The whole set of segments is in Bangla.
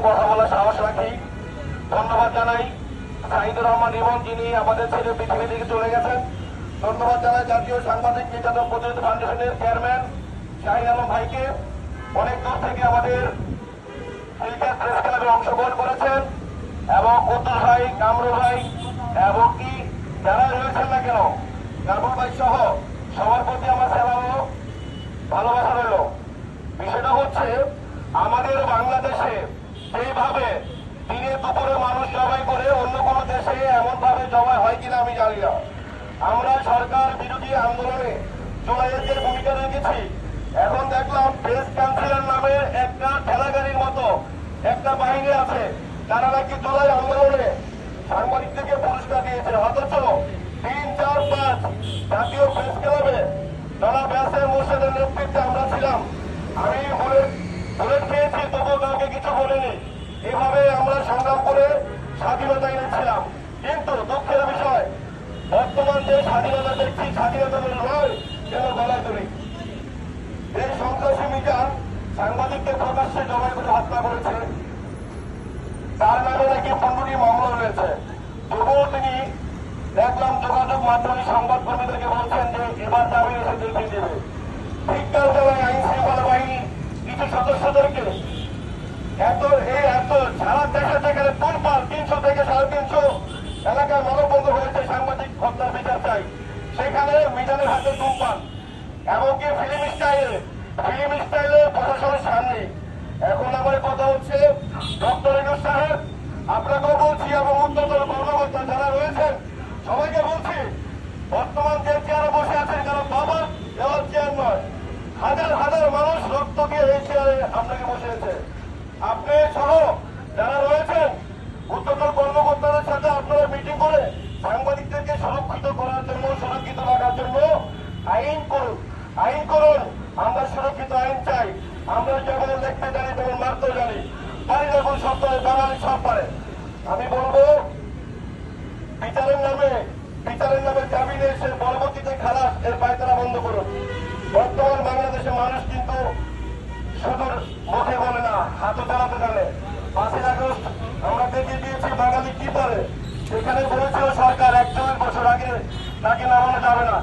কথা বলার সাহস রাখি। ধন্যবাদ জানাই সাইদুর রহমান ইমন, যিনি আমাদের ছেলে পৃথিবী থেকে চলে গেছেন। ধন্যবাদ জানাই জাতীয় সাংবাদিক নির্যাতন প্রতিরোধ ফাউন্ডেশনের চেয়ারম্যান শাহিন আলম ভাইকে, অনেক দূর থেকে আমাদের প্রেস ক্লাবে অংশগ্রহণ করেছেন, এবং কুদ্দুস ভাই, কামরুল ভাই, এবং কি যারা রয়েছেন না কেন, কামরুল ভাই সহ সবার প্রতি আমার সালাম ও ভালোবাসা রইল। বিষয়টা হচ্ছে, আমাদের বাংলাদেশে যেভাবে দিনে দুপুরে মানুষ জবাই করে, অন্য কোন দেশে এমন ভাবে জবাই হয় কিনা আমি জানি না। আমরা সরকার বিরোধী আন্দোলনে জুলাইয়ের যে ভূমিকা রেখেছি, এখন দেখলাম প্রেস কাউন্সিলের নামে একটা ঠেলাগাড়ির মতো একটা বাহিনী আছে, তারা নাকি জুলাই আন্দোলনে সাংবাদিকদেরকে পুরস্কার দিয়েছে। অথচ 3, 4, 5 জাতীয় প্রেস ক্লাবে যারা ব্যাসের মোর্শেদের নেতৃত্বে আমরা ছিলাম, আমি বুলেট খেয়েছি, তবুও কাউকে কিছু বলিনি। এভাবে আমরা সংগ্রাম করে স্বাধীনতা এনেছিলাম। কিন্তু দুঃখের বিষয়, বর্তমান যে স্বাধীনতা দেখছি, স্বাধীনতা নয় যেন গলায় ধরি। এই সন্ত্রাসী মিজান সাংবাদিককে প্রকাশ্যে জবাই করে হত্যা করেছে, তার নামে নাকি 15টি মামলা রয়েছে। তবুও তিনি দেখলাম যোগাযোগ মাধ্যমে সংবাদকর্মীদেরকে বলছেন যে এবার দাবি এসে দেখিয়ে দেবে। ধিক্কার জানায় আইন শৃঙ্খলা বাহিনী কিছু সদস্যদেরকে। এত সারা দেশে যেখানে তোলপাল 300 থেকে 350 এলাকায় মানববন্ধন হয়েছে, সাংবাদিক হত্যার বিচার চাই, সেখানে মিজানের হাতে ধূমপান, এমনকি ফিল্ম স্টাইলে প্রশাসনের সামনে। এখন আমার কথা হচ্ছে, ডক্টর ইউনূস সাহেব, আপনাকেও বলছি এবং উচ্চতর কর্মকর্তা যারা রয়েছেন সবাইকে বলছি, বর্তমান যে চেয়ারে বসে আছেন কারণ বাবা দেওয়ার চেয়ার নয়, হাজার হাজার মানুষ রক্ত দিয়ে এই চেয়ারে আপনাকে বসিয়েছে। আপনি সহ যারা রয়েছেন উচ্চতর কর্মকর্তাদের সাথে আপনারা মিটিং করে সাংবাদিকদেরকে সুরক্ষিত করার জন্য, সুরক্ষিত রাখার জন্য আইন করুন। আমরা সুরক্ষিত আইন চাই। আমরা যেমন লিখতে জানি তেমন মারতে জানি, পারি না কোন সপ্তাহে বাঙালি সব পারে। আমি বলবো, বিচারের নামে জামিনে এসে পরবর্তীতে খালাস, এর পায়তারা বন্ধ করুন। বর্তমান বাংলাদেশের মানুষ কিন্তু শুধু মুখে বলে না, হাতও চালাতে জানে। 5ই আগস্ট আমরা দেখিয়ে দিয়েছি বাঙালি কি পারে। সেখানে বলেছিল সরকার 41 বছর আগে তাকে নামানো যাবে না।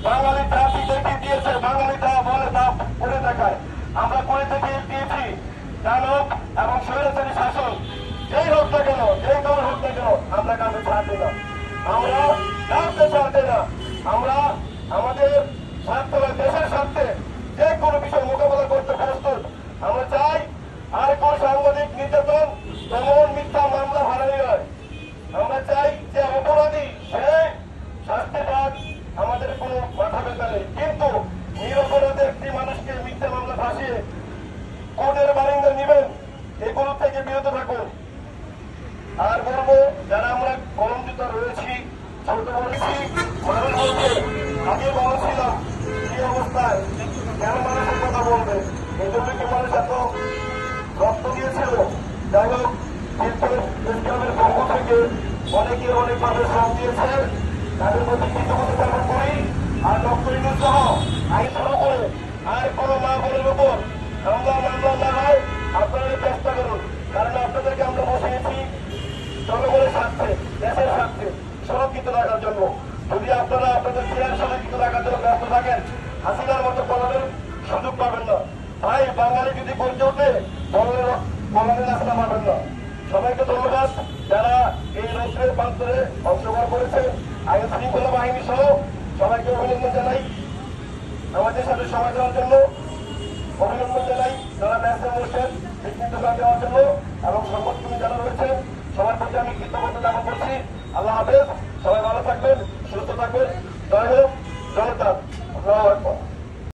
বাঙালি জাতি দেখিয়ে দিয়েছে, বাঙালি যা বলে তা করে দেখায়। আমরা করে দেখিয়ে দিয়েছি দানব এবং স্বৈরাচারী শাসন যেই হোক না কেন, যেই দল হোক না কেন, আমরা কাউকে ছাড়ছি না, আমরা কাউকে ছাড়ছি না। আমরা আমাদের স্বার্থে, দেশের স্বার্থে যে কোনো বিষয় মোকাবেলা করতে প্রস্তুত। আমরা চাই আর কোন সাংবাদিক নির্যাতন তেমন মিথ্যা মামলা হারানি নয়। আমরা চাই যে অপরাধী সে শাস্তি পাক, আমাদের কোনো মাথা ব্যথা নেই। কিন্তু নিরপরাধে একটি মানুষকে মিথ্যা মামলা ফাঁসিয়ে কোর্টের বারিন্দা নিবেন, এগুলো থেকে বিরত থাকুন। আর বলবো, যারা আমরা কলঙ্কিত রয়েছি, ছোট বলেছি, মানুষ বলছে আগে বলেছিলাম কি অবস্থায়, কেন মানুষের কথা বলবে, এই জন্য কি মানুষ এত রক্ত দিয়েছিল। যাই হোক, ইসলামের পক্ষ থেকে অনেকে অনেকভাবে শ্রম দিয়েছে, তাদের প্রতি কৃতজ্ঞতা জ্ঞাপন করি। আর ডক্টর ইউনূস সহ আইন শুরু করে আর কোনো মা বোনের উপর মামলা না হয় আপনারা চেষ্টা করুন। কারণ আপনাদেরকে আমরা বসিয়েছি জনগণের স্বার্থে, দেশের স্বার্থে সুরক্ষিত রাখার জন্য। যদি আপনারা আপনাদের চেয়ার সুরক্ষিত রাখার জন্য ব্যস্ত থাকেন, হাসিনার মতো পলানোর সুযোগ পাবেন না। ভাই, বাঙালি যদি গড়ে ওঠে, পলানের রাস্তা পাবেন না। সবাইকে ধন্যবাদ যারা এই রৌদ্রের প্রান্তরে অংশগ্রহণ করেছেন। আইন শৃঙ্খলা বাহিনী সহ সবাইকে অভিনন্দন জানাই। আমাদের সাথে সময় দেওয়ার জন্য অভিনন্দন জানাই। যারা ব্যাসের মোর্শেদ নেতৃত্ব দেওয়ার জন্য এবং সংগঠন যারা রয়েছেন সবার প্রতি আমি কৃতজ্ঞতা জ্ঞাপন করছি। আল্লাহ হাফেজ, সবাই ভালো থাকবেন, সুস্থ থাকবেন। জয় হোক জনতা। আল্লাহু আকবার।